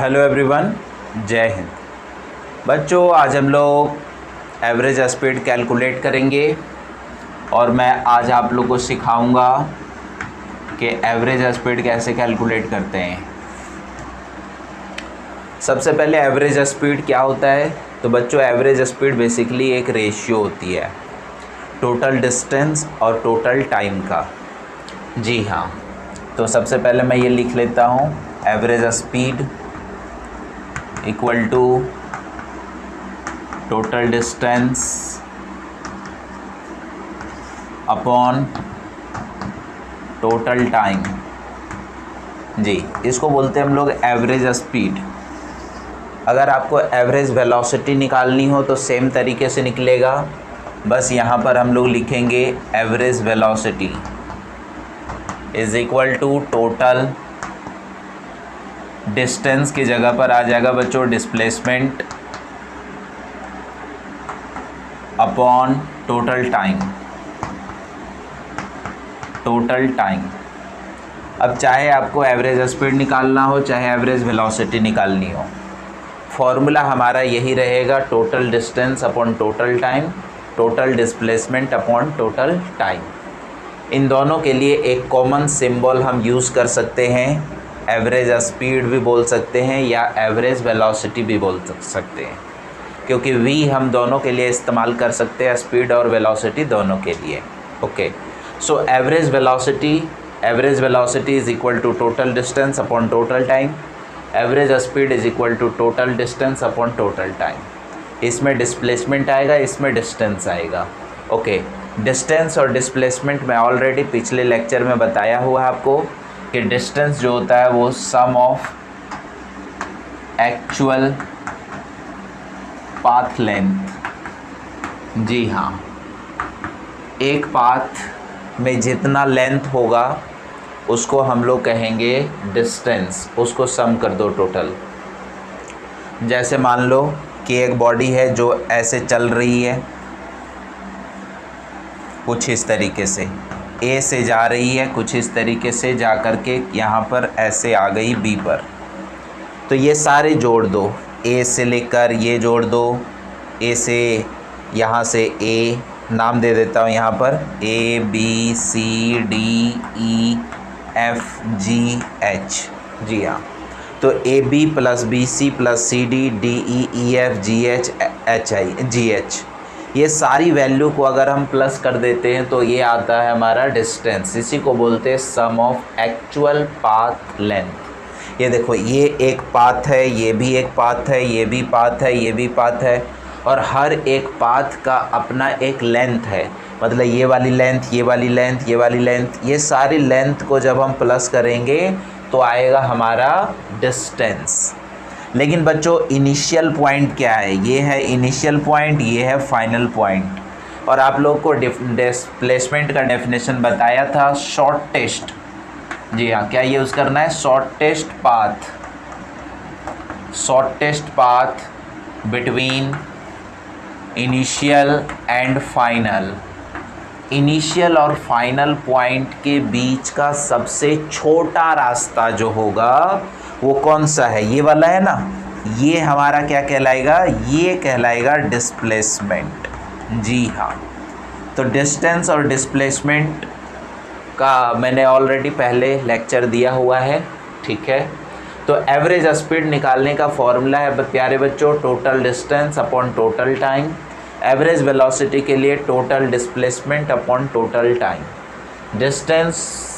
Hello everyone, जय हिंद। बच्चों, आज हम लोग एवरेज स्पीड कैलकुलेट करेंगे और मैं आज आप लोग को सिखाऊंगा कि एवरेज स्पीड कैसे कैलकुलेट करते हैं। सबसे पहले एवरेज स्पीड क्या होता है? तो बच्चों, एवरेज स्पीड बेसिकली एक रेशियो होती है टोटल डिस्टेंस और टोटल टाइम का। जी हाँ, तो सबसे पहले मैं ये लिख लेता हूँ, average speed equal to total distance upon total time. जी, इसको बोलते हैं हम लोग एवरेज स्पीड। अगर आपको एवरेज वेलोसिटी निकालनी हो तो सेम तरीके से निकलेगा, बस यहाँ पर हम लोग लिखेंगे average velocity is equal to total distance की जगह पर आ जाएगा बच्चों displacement upon total time. Total time. अब चाहे आपको एवरेज स्पीड निकालना हो चाहे एवरेज वेलोसिटी निकालनी हो, फॉर्मूला हमारा यही रहेगा, total distance upon total time, total displacement upon total time. इन दोनों के लिए एक कॉमन सिंबल हम यूज़ कर सकते हैं, एवरेज स्पीड भी बोल सकते हैं या एवरेज वेलोसिटी भी बोल सकते हैं, क्योंकि वी हम दोनों के लिए इस्तेमाल कर सकते हैं, स्पीड और वेलोसिटी दोनों के लिए। Okay, so average velocity is equal to total distance upon total time, average speed is equal to total distance upon total time. इसमें डिस्प्लेसमेंट आएगा, इसमें डिस्टेंस आएगा। ओके, डिस्टेंस और डिस्प्लेसमेंट मैं ऑलरेडी पिछले लेक्चर में बताया हुआ है आपको कि डिस्टेंस जो होता है वो सम ऑफ एक्चुअल पाथ लेंथ। जी हाँ, एक पाथ में जितना लेंथ होगा उसको हम लोग कहेंगे डिस्टेंस, उसको सम कर दो टोटल। जैसे मान लो कि एक बॉडी है जो ऐसे चल रही है, कुछ इस तरीके से ए से जा रही है, कुछ इस तरीके से जा कर के यहाँ पर ऐसे आ गई बी पर। तो ये सारे जोड़ दो, ए से लेकर ये जोड़ दो, ए से यहाँ से ए नाम दे देता हूँ यहाँ पर, A B C D E F G H. जी हाँ, तो A B plus B C plus C D D E F G H H I G H, ये सारी वैल्यू को अगर हम प्लस कर देते हैं तो ये आता है हमारा डिस्टेंस। इसी को बोलते हैं सम ऑफ एक्चुअल पाथ लेंथ। ये देखो, ये एक पाथ है, ये भी एक पाथ है, ये भी पाथ है, ये भी पाथ है, और हर एक पाथ का अपना एक लेंथ है। मतलब ये वाली लेंथ, ये वाली लेंथ, ये वाली लेंथ, ये सारी लेंथ को जब हम प्लस करेंगे तो आएगा हमारा डिस्टेंस। लेकिन बच्चों, इनिशियल पॉइंट क्या है? ये है इनिशियल पॉइंट, ये है फाइनल पॉइंट। और आप लोग को डिस्प्लेसमेंट का डेफिनेशन बताया था, शॉर्टेस्ट। जी हाँ, क्या यूज़ करना है? Shortest path, shortest path between initial and final. Initial और फाइनल पॉइंट के बीच का सबसे छोटा रास्ता जो होगा वो कौन सा है? ये वाला है ना, ये हमारा क्या कहलाएगा? ये कहलाएगा डिस्प्लेसमेंट। जी हाँ, तो डिस्टेंस और डिस्प्लेसमेंट का मैंने ऑलरेडी पहले लेक्चर दिया हुआ है, ठीक है। तो एवरेज स्पीड निकालने का फॉर्मूला है प्यारे बच्चों, total distance upon total time. Average velocity के लिए total displacement upon total time. Distance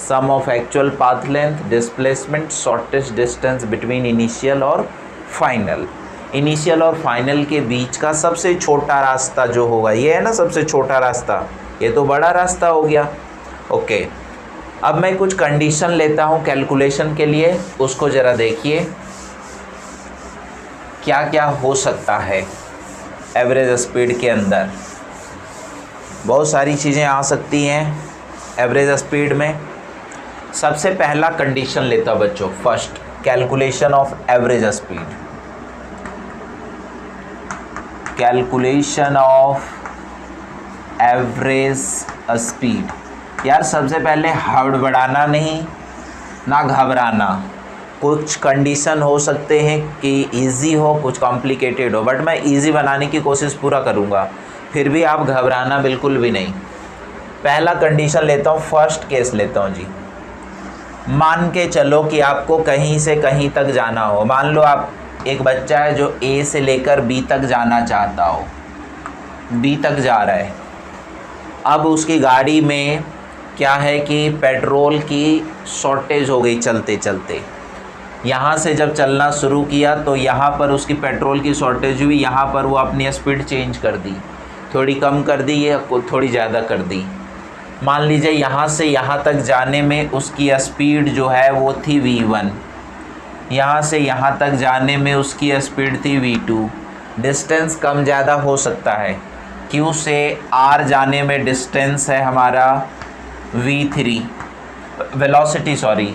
sum of actual path length, displacement shortest distance between initial और फाइनल। इनिशियल और फाइनल के बीच का सबसे छोटा रास्ता जो होगा, ये है ना सबसे छोटा रास्ता, ये तो बड़ा रास्ता हो गया। ओके, अब मैं कुछ कंडीशन लेता हूँ कैलकुलेशन के लिए, उसको ज़रा देखिए क्या क्या हो सकता है एवरेज स्पीड के अंदर। बहुत सारी चीज़ें आ सकती हैं एवरेज स्पीड में। सबसे पहला कंडीशन लेता हूं बच्चों, first calculation of average speed. Calculation of average speed. यार सबसे पहले हड़बड़ाना नहीं ना घबराना, कुछ कंडीशन हो सकते हैं कि इजी हो, कुछ कॉम्प्लिकेटेड हो, बट मैं इजी बनाने की कोशिश पूरा करूँगा। फिर भी आप घबराना बिल्कुल भी नहीं। पहला कंडीशन लेता हूँ, फर्स्ट केस लेता हूँ जी। मान के चलो कि आपको कहीं से कहीं तक जाना हो। मान लो आप एक बच्चा है जो ए से लेकर बी तक जाना चाहता हो, बी तक जा रहा है। अब उसकी गाड़ी में क्या है कि पेट्रोल की शॉर्टेज हो गई चलते चलते। यहाँ से जब चलना शुरू किया तो यहाँ पर उसकी पेट्रोल की शॉर्टेज हुई, यहाँ पर वो अपनी स्पीड चेंज कर दी, थोड़ी कम कर दी या थोड़ी ज़्यादा कर दी। मान लीजिए यहाँ से यहाँ तक जाने में उसकी स्पीड जो है वो थी v1, यहाँ से यहाँ तक जाने में उसकी स्पीड थी v2। डिस्टेंस कम ज़्यादा हो सकता है। Q से R जाने में डिस्टेंस है हमारा v3, वेलोसिटी सॉरी,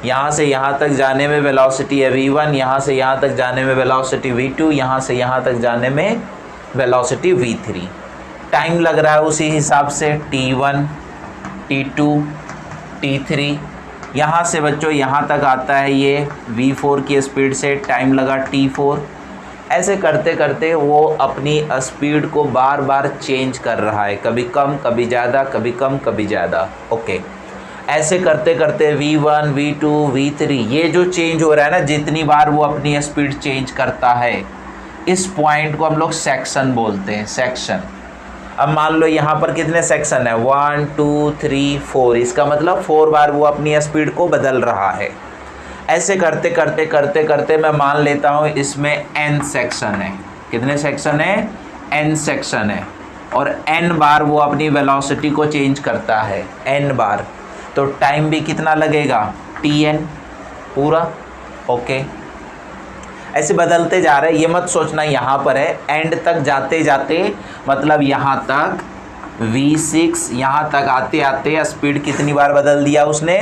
यहाँ से यहाँ तक जाने में वेलोसिटी है v1, यहाँ से यहाँ तक जाने में वेलोसिटी v2, यहाँ से यहाँ तक जाने में वेलोसिटी v3। टाइम लग रहा है उसी हिसाब से t1, t2, t3। यहाँ से बच्चों यहाँ तक आता है ये v4 की स्पीड से, टाइम लगा t4। ऐसे करते करते वो अपनी स्पीड को बार बार चेंज कर रहा है, कभी कम कभी ज़्यादा, कभी कम कभी ज़्यादा। ओके, ऐसे करते करते v1, v2, v3 ये जो चेंज हो रहा है ना, जितनी बार वो अपनी स्पीड चेंज करता है, इस पॉइंट को हम लोग सेक्शन बोलते हैं, सेक्शन। अब मान लो यहाँ पर कितने सेक्शन है, 1 2 3 4, इसका मतलब 4 बार वो अपनी स्पीड को बदल रहा है। ऐसे करते करते करते करते मैं मान लेता हूँ इसमें n सेक्शन है। कितने सेक्शन है, n सेक्शन है, और n बार वो अपनी वेलोसिटी को चेंज करता है, n बार। तो टाइम भी कितना लगेगा, tn पूरा। ओके, ऐसे बदलते जा रहे हैं। ये मत सोचना यहाँ पर है, एंड तक जाते जाते मतलब यहाँ तक v6, यहाँ तक आते आते स्पीड कितनी बार बदल दिया उसने,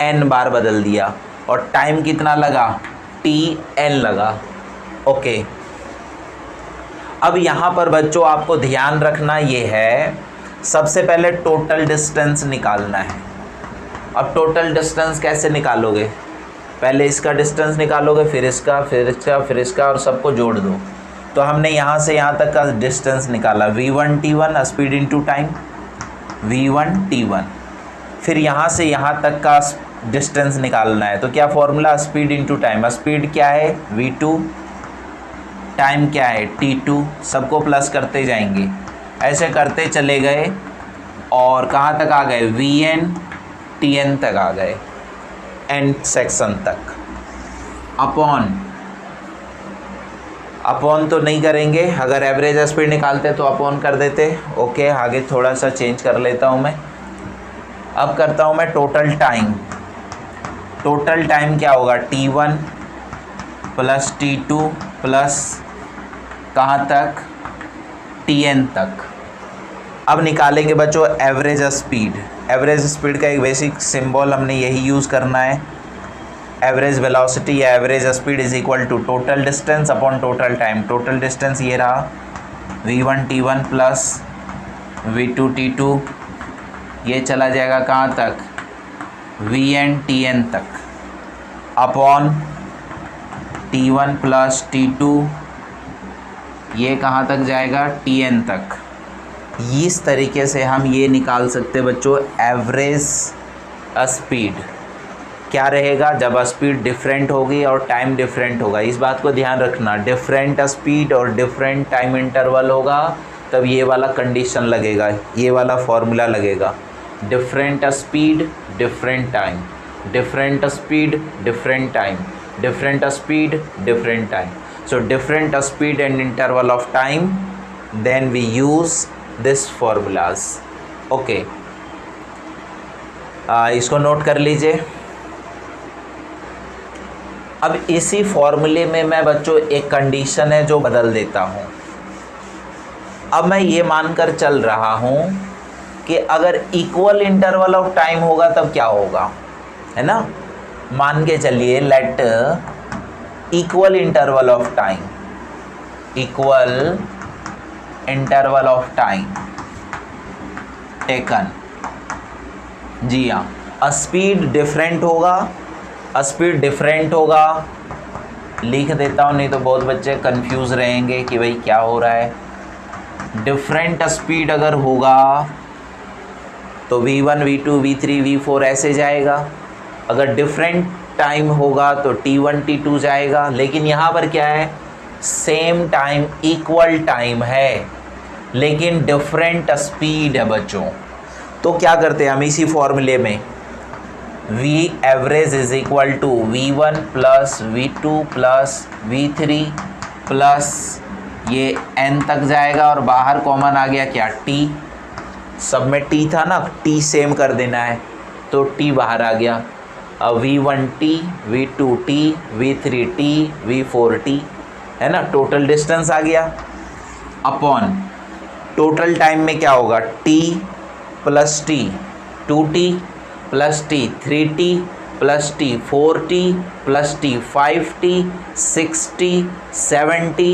n बार बदल दिया, और टाइम कितना लगा, tn लगा। ओके, अब यहाँ पर बच्चों आपको ध्यान रखना ये है, सबसे पहले टोटल डिस्टेंस निकालना है। अब टोटल डिस्टेंस कैसे निकालोगे, पहले इसका डिस्टेंस निकालोगे, फिर इसका, फिर इसका, फिर इसका, और सबको जोड़ दो। तो हमने यहाँ से यहाँ तक का डिस्टेंस निकाला, v1 t1 speed into time, v1 t1। फिर यहाँ से यहाँ तक का डिस्टेंस निकालना है, तो क्या formula, speed into time. Speed क्या है, v2, टाइम क्या है, t2। सबको प्लस करते जाएंगे, ऐसे करते चले गए और कहाँ तक आ गए, vn tn तक आ गए, एंड सेक्शन तक। अपॉन तो नहीं करेंगे, अगर एवरेज स्पीड निकालते तो अपॉन कर देते। ओके, आगे थोड़ा सा चेंज कर लेता हूँ मैं। अब करता हूँ मैं टोटल टाइम। टोटल टाइम क्या होगा, t1 प्लस t2 प्लस कहाँ तक, tn तक। अब निकालेंगे बच्चों एवरेज स्पीड। एवरेज स्पीड का एक बेसिक सिंबल हमने यही यूज़ करना है, एवरेज वेलोसिटी या average speed is equal to total distance upon total time. Total distance ये रहा, v1 t1 plus v2 t2, ये चला जाएगा कहाँ तक, vn tn तक, अपॉन t1 प्लस t2, ये कहाँ तक जाएगा, tn तक। इस तरीके से हम ये निकाल सकते हैं बच्चों एवरेज स्पीड। क्या रहेगा, जब स्पीड डिफरेंट होगी और टाइम डिफरेंट होगा, इस बात को ध्यान रखना। डिफरेंट स्पीड और डिफरेंट टाइम इंटरवल होगा तब ये वाला कंडीशन लगेगा, ये वाला फॉर्मूला लगेगा। Different speed different time, different speed different time, different speed different time. So different speed and interval of time, then we use this formulas. Okay, इसको नोट कर लीजिए। अब इसी फॉर्मूले में मैं बच्चों एक कंडीशन है जो बदल देता हूँ। अब मैं ये मानकर चल रहा हूँ कि अगर इक्वल इंटरवल ऑफ टाइम होगा तब क्या होगा, है ना। मान के चलिए let equal interval of time, equal interval of time taken. जी हाँ, स्पीड डिफरेंट होगा स्पीड डिफरेंट होगा, लिख देता हूँ नहीं तो बहुत बच्चे कंफ्यूज रहेंगे कि भाई क्या हो रहा है। डिफरेंट स्पीड अगर होगा तो v1 v2 v3 v4 ऐसे जाएगा। अगर डिफरेंट टाइम होगा तो t1 t2 जाएगा। लेकिन यहाँ पर क्या है, सेम टाइम इक्वल टाइम है लेकिन डिफरेंट स्पीड है बच्चों। तो क्या करते हैं हम इसी फॉर्मूले में, v average is equal to v1 plus v2 plus v3 plus ये n तक जाएगा और बाहर कॉमन आ गया क्या, t। सब में t था ना, t सेम कर देना है तो t बाहर आ गया। अब v1t v2t v3t v4t है ना, टोटल डिस्टेंस आ गया अपॉन टोटल टाइम में क्या होगा, t plus T 2t plus T 3t plus T 4t plus T 5t 6t 7t,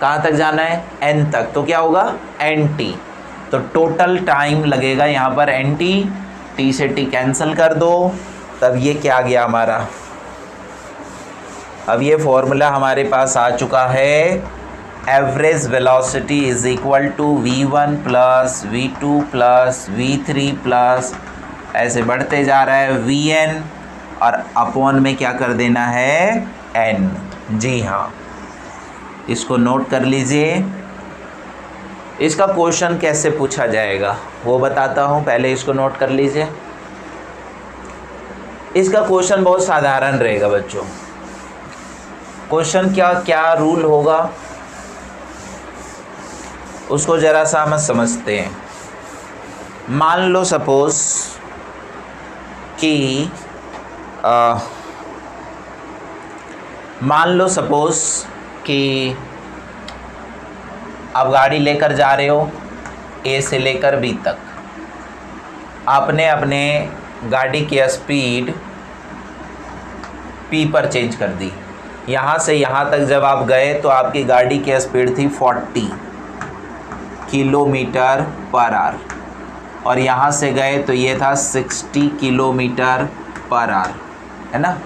कहाँ तक जाना है, n तक, तो क्या होगा nt। तो टोटल टाइम लगेगा यहाँ पर nt, t से t कैंसिल कर दो, तब ये क्या आ गया हमारा, अब ये फॉर्मूला हमारे पास आ चुका है। Average velocity is equal to v1 plus v2 plus v3 plus ऐसे बढ़ते जा रहा है vn और अपॉन में क्या कर देना है n। जी हाँ, इसको नोट कर लीजिए। इसका क्वेश्चन कैसे पूछा जाएगा वो बताता हूँ, पहले इसको नोट कर लीजिए। इसका क्वेश्चन बहुत साधारण रहेगा बच्चों। क्वेश्चन क्या रूल होगा उसको ज़रा सा हम समझते हैं। मान लो सपोज़ कि आप गाड़ी लेकर जा रहे हो ए से लेकर बी तक। आपने अपने गाड़ी की स्पीड पी पर चेंज कर दी। यहाँ से यहाँ तक जब आप गए तो आपकी गाड़ी की स्पीड थी 40 किलोमीटर पर आवर और यहाँ से गए तो ये था 60 किलोमीटर पर आवर, है ना।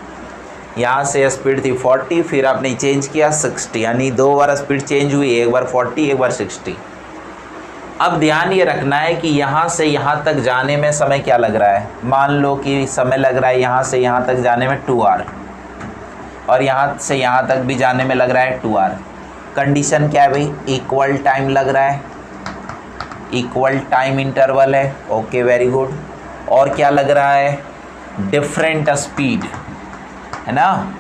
यहाँ से स्पीड थी 40, फिर आपने चेंज किया 60, यानी 2 बार स्पीड चेंज हुई, एक बार 40 एक बार 60। अब ध्यान ये रखना है कि यहाँ से यहाँ तक जाने में समय क्या लग रहा है। मान लो कि समय लग रहा है यहाँ से यहाँ तक जाने में 2 आवर और यहाँ से यहाँ तक भी जाने में लग रहा है 2 आवर। कंडीशन क्या है भाई, इक्वल टाइम लग रहा है, इक्वल टाइम इंटरवल है, ओके वेरी गुड। और क्या लग रहा है, डिफरेंट स्पीड, है ना,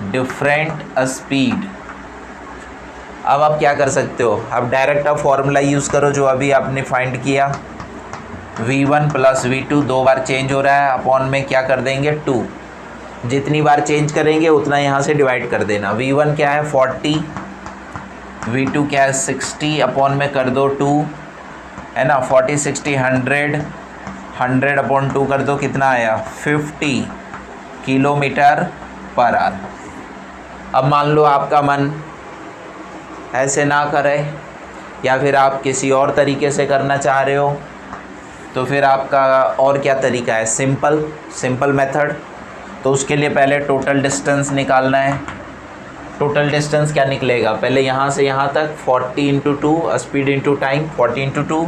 डिफरेंट स्पीड। अब आप क्या कर सकते हो, अब डायरेक्ट आप फॉर्मूला यूज़ करो जो अभी आपने फाइंड किया। v1 प्लस v2 2 बार चेंज हो रहा है, अपॉन में क्या कर देंगे 2। जितनी बार चेंज करेंगे उतना यहाँ से डिवाइड कर देना। v1 क्या है 40, v2 क्या है 60, अपॉन में कर दो 2, है ना। 40 60 100, 100 अपॉन 2 कर दो, कितना आया 50 किलोमीटर पर आवर। अब मान लो आपका मन ऐसे ना करे या फिर आप किसी और तरीके से करना चाह रहे हो तो फिर आपका और क्या तरीका है, सिंपल मेथड। तो उसके लिए पहले टोटल डिस्टेंस निकालना है। टोटल डिस्टेंस क्या निकलेगा, पहले यहाँ से यहाँ तक 40 × 2 स्पीड इंटू टाइम, 40 × 2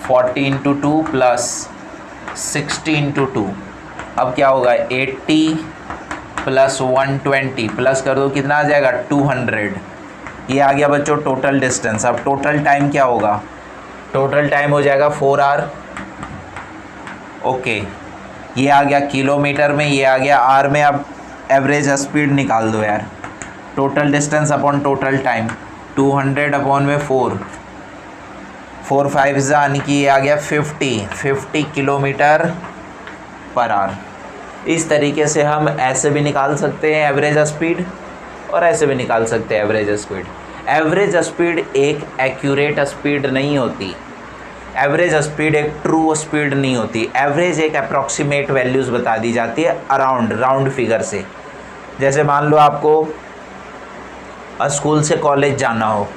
40 × 2 प्लस 60 × 2। अब क्या होगा 80 प्लस 120 प्लस कर दो, कितना आ जाएगा 200। ये आ गया बच्चों टोटल डिस्टेंस। अब टोटल टाइम क्या होगा, टोटल टाइम हो जाएगा 4 आवर, ओके। ये आ गया किलोमीटर में, ये आ गया आवर में। अब एवरेज स्पीड निकाल दो यार, total distance upon total time, 200 upon में 4 5 यानी कि ये आ गया 50 किलोमीटर पर आवर। इस तरीके से हम ऐसे भी निकाल सकते हैं एवरेज स्पीड और ऐसे भी निकाल सकते हैं एवरेज स्पीड। एवरेज स्पीड एक एक्यूरेट स्पीड नहीं होती, एवरेज स्पीड एक ट्रू स्पीड नहीं होती। एवरेज एक अप्रॉक्सीमेट वैल्यूज़ बता दी जाती है राउंड फिगर से। जैसे मान लो आपको स्कूल से कॉलेज जाना हो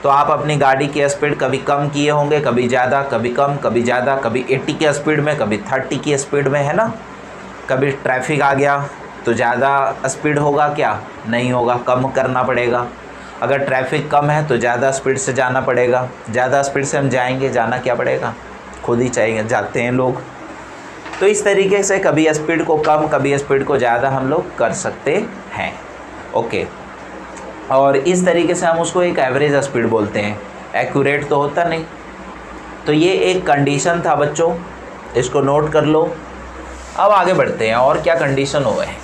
तो आप अपनी गाड़ी की स्पीड कभी कम किए होंगे, कभी ज़्यादा, कभी कम, कभी ज़्यादा, कभी 80 की स्पीड में, कभी 30 की स्पीड में, है ना। कभी ट्रैफिक आ गया तो ज़्यादा स्पीड होगा क्या? नहीं होगा, कम करना पड़ेगा। अगर ट्रैफिक कम है तो ज़्यादा स्पीड से जाना पड़ेगा। ज़्यादा स्पीड से हम जाएंगे, जाना क्या पड़ेगा? खुद ही चाहिए, जाते हैं लोग। तो इस तरीके से कभी स्पीड को कम, कभी स्पीड को ज़्यादा हम लोग कर सकते हैं। ओके, और इस तरीके से हम उसको एक एवरेज स्पीड बोलते हैं। एक्यूरेट तो होता नहीं। तो ये एक कंडीशन था बच्चों, इसको नोट कर लो। अब आगे बढ़ते हैं, और क्या कंडीशन हुए हैं।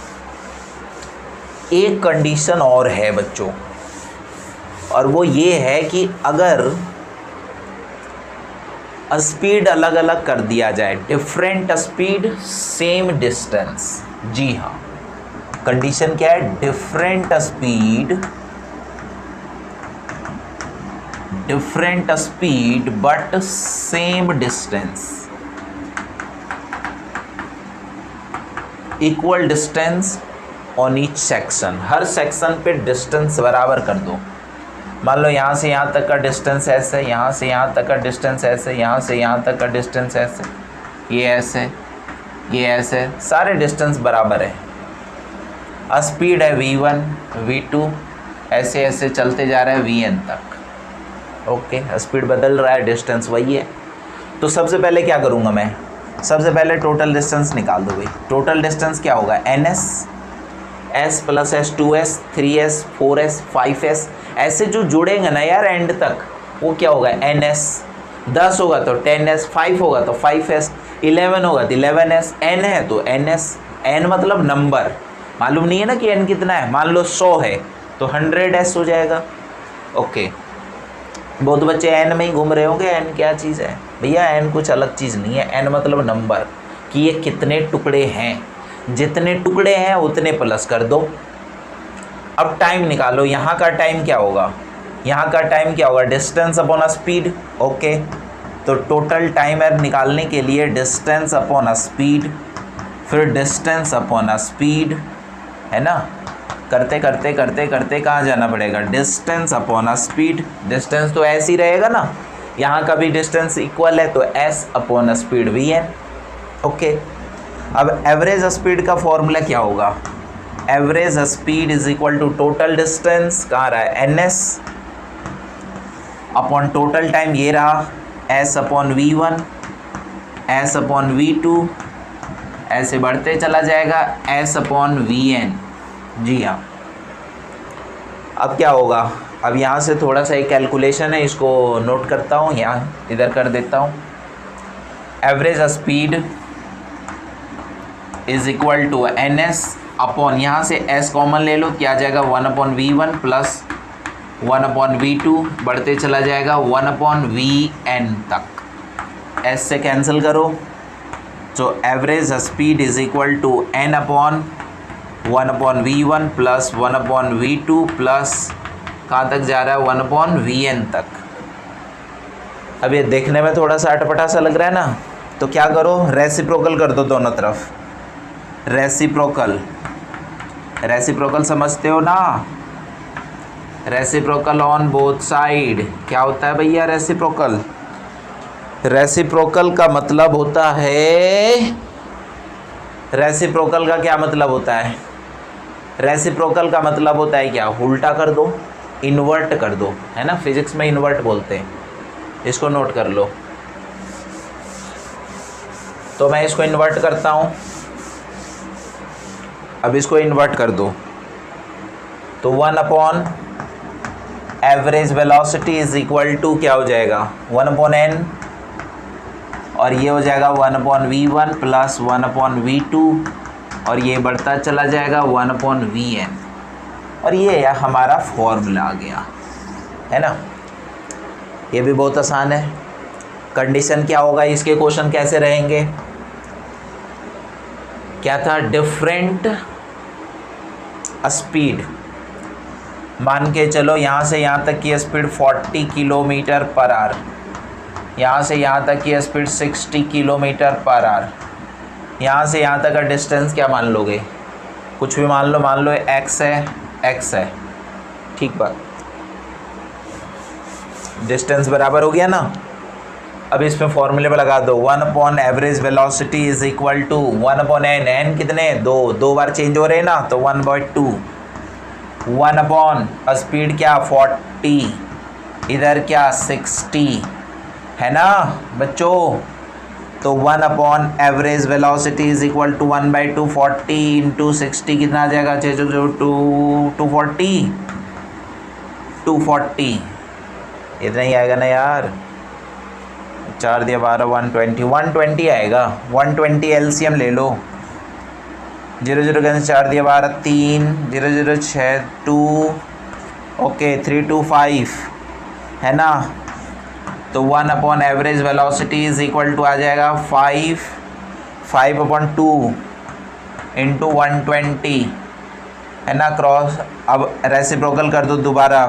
एक कंडीशन और है बच्चों, और वो ये है कि अगर स्पीड अलग अलग कर दिया जाए, डिफरेंट स्पीड सेम डिस्टेंस। जी हाँ, कंडीशन क्या है? Different speed but same distance, equal distance on each section. Her section पे डिस्टेंस बराबर कर दो। मान लो यहाँ से यहाँ तक का डिस्टेंस ऐसे, यहाँ से यहाँ तक का डिस्टेंस ऐसे, यहाँ से यहाँ तक का डिस्टेंस ऐसे, ये ऐसे, ये ऐसे, सारे डिस्टेंस बराबर है। स्पीड है v1, v2, ऐसे ऐसे चलते जा रहा है vn तक। ओके, स्पीड बदल रहा है, डिस्टेंस वही है। तो सबसे पहले क्या करूँगा मैं? सबसे पहले टोटल डिस्टेंस निकाल दो भाई। टोटल डिस्टेंस क्या होगा? ns, s plus s, 2s, 3s, 4s, 5s, ऐसे जो जुड़ेंगे ना यार एंड तक, वो क्या होगा? ns। 10 होगा तो 10s, 5 होगा तो 5s, 11 होगा तो 11s, n है तो ns। n मतलब नंबर, मालूम नहीं है ना कि n कितना है। मान लो 100 है तो 100s हो जाएगा। ओके, बहुत बच्चे n में ही घूम रहे होंगे। n क्या चीज़ है भैया? n कुछ अलग चीज़ नहीं है। n मतलब नंबर, कि ये कितने टुकड़े हैं। जितने टुकड़े हैं उतने प्लस कर दो। अब टाइम निकालो। यहाँ का टाइम क्या होगा? यहाँ का टाइम क्या होगा? Distance upon speed. ओके, तो टोटल टाइम है निकालने के लिए डिस्टेंस अपॉन स्पीड, फिर डिस्टेंस अपॉन स्पीड, है ना। करते करते करते करते कहाँ जाना पड़ेगा? Distance upon speed. डिस्टेंस तो ऐसे ही रहेगा ना, यहाँ का भी डिस्टेंस इक्वल है तो s upon speed vn। Okay, अब एवरेज स्पीड का फॉर्मूला क्या होगा? Average speed is equal to total distance, कहाँ रहा है? ns अपॉन टोटल टाइम, ये रहा s upon v1, s upon v2, ऐसे बढ़ते चला जाएगा s अपॉन vn। जी हाँ, अब क्या होगा? अब यहाँ से थोड़ा सा एक कैलकुलेशन है, इसको नोट करता हूँ, यहाँ इधर कर देता हूँ। Average speed is equal to ns upon, यहाँ से s कॉमन ले लो, क्या आ जाएगा? 1 upon v1 plus 1 upon v2, बढ़ते चला जाएगा 1 अपॉन vn तक। s से कैंसिल करो, तो average speed is equal to n upon 1 upon v1 plus 1 upon v2 plus कहाँ तक जा रहा है? 1 अपॉन vn तक। अब ये देखने में थोड़ा सा अटपटा सा लग रहा है ना, तो क्या करो? रेसिप्रोकल कर दो दोनों तरफ। रेसिप्रोकल समझते हो ना? Reciprocal on both side. क्या होता है भैया रेसिप्रोकल? रेसिप्रोकल का मतलब होता है, रेसिप्रोकल का क्या मतलब होता है? रेसिप्रोकल का मतलब होता है क्या? उल्टा कर दो, इन्वर्ट कर दो, है ना। फिजिक्स में इन्वर्ट बोलते हैं, इसको नोट कर लो। तो मैं इसको इन्वर्ट करता हूँ। अब इसको इन्वर्ट कर दो, तो 1 upon average velocity is equal to क्या हो जाएगा? 1 अपॉन n, और ये हो जाएगा 1 upon v1 plus 1 upon v2, और ये बढ़ता चला जाएगा 1 अपॉन vn, और ये हमारा फॉर्मूला आ गया, है ना। ये भी बहुत आसान है। कंडीशन क्या होगा? इसके क्वेश्चन कैसे रहेंगे? क्या था? Different speed. मान के चलो यहाँ से यहाँ तक की स्पीड 40 किलोमीटर पर आवर, यहाँ से यहाँ तक की स्पीड 60 किलोमीटर पर आवर, यहाँ से यहाँ तक का डिस्टेंस क्या मान लोगे? कुछ भी मान लो x है, ठीक बात। डिस्टेंस बराबर हो गया ना। अब इसमें फॉर्मूले पे लगा दो, 1 upon average velocity is equal to 1 upon n, n कितने, दो बार चेंज हो रहे हैं ना, तो 1/2, 1 अपॉन स्पीड क्या 40, इधर क्या 60 है ना बच्चों, तो 1 upon average velocity is equal to 1/2, 40 into 60 कितना आ जाएगा, 240, इतना ही आएगा ना यार, 4 दिया 12, 120 आएगा, 120 एलसीएम ले लो, 0 के अंदर 4 दिया 12, 3, 0 0 6 2, ओके 325 है ना, तो 1 upon average velocity is equal to आ जाएगा 5 अपॉन 2 इंटू 120 है ना, क्रॉस अब रेसिप्रोकल कर दो दोबारा,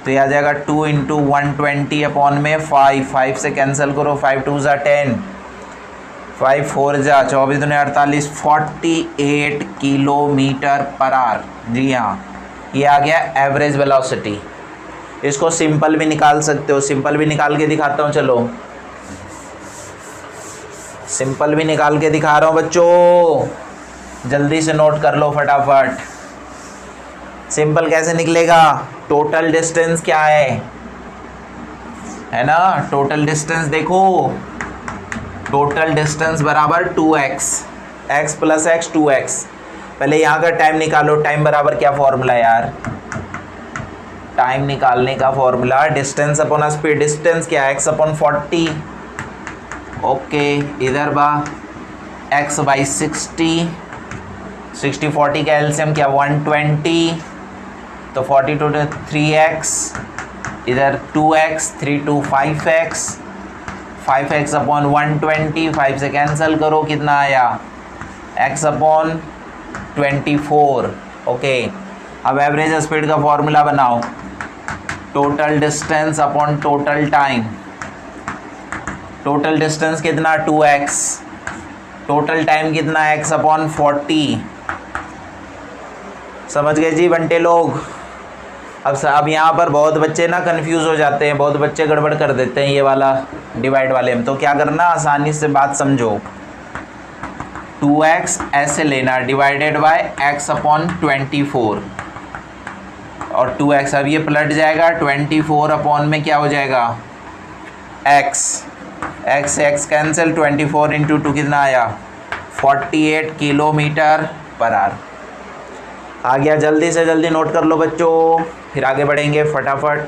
तो ये आ जाएगा 2 इंटू 120 अपॉन में 5 से कैंसिल करो, 5 2 ज़ा 10, 5 4 ज़ा 24 दूनी 48, 48 किलोमीटर पर आवर। जी हाँ, ये आ गया एवरेज वेलोसिटी। इसको सिंपल भी निकाल सकते हो, सिंपल भी निकाल के दिखाता हूँ, चलो सिंपल भी निकाल के दिखा रहा हूँ बच्चों, जल्दी से नोट कर लो फटाफट। सिंपल कैसे निकलेगा, टोटल डिस्टेंस क्या है ना, टोटल डिस्टेंस देखो, टोटल डिस्टेंस बराबर 2x, x plus x 2x। पहले यहाँ का टाइम निकालो, टाइम बराबर क्या फॉर्मूला यार, टाइम निकालने का formula distance upon speed, distance क्या है x अपॉन 40, ओके इधर बा x बाई 60, 40 का एलसीएम क्या 120, तो 40 टू 3x, इधर 2x, 3 to 5x, 5x upon 120, 5 से कैंसिल करो, कितना आया x अपॉन 24, ओके। अब एवरेज स्पीड का फॉर्मूला बनाओ, total distance upon total time, total distance कितना 2x, टोटल टाइम कितना x अपॉन 40, समझ गए जी बंटे लोग। अब यहाँ पर बहुत बच्चे ना कंफ्यूज हो जाते हैं, बहुत बच्चे गड़बड़ कर देते हैं ये वाला डिवाइड वाले में, तो क्या करना, आसानी से बात समझो, 2x ऐसे लेना डिवाइडेड बाय x अपॉन 24, और 2x अब ये पलट जाएगा, 24 अपॉन में क्या हो जाएगा x से x कैंसिल, 24 इंटू 2 कितना आया 48 किलोमीटर पर आवर। आ गया, जल्दी से जल्दी नोट कर लो बच्चों, फिर आगे बढ़ेंगे फटाफट।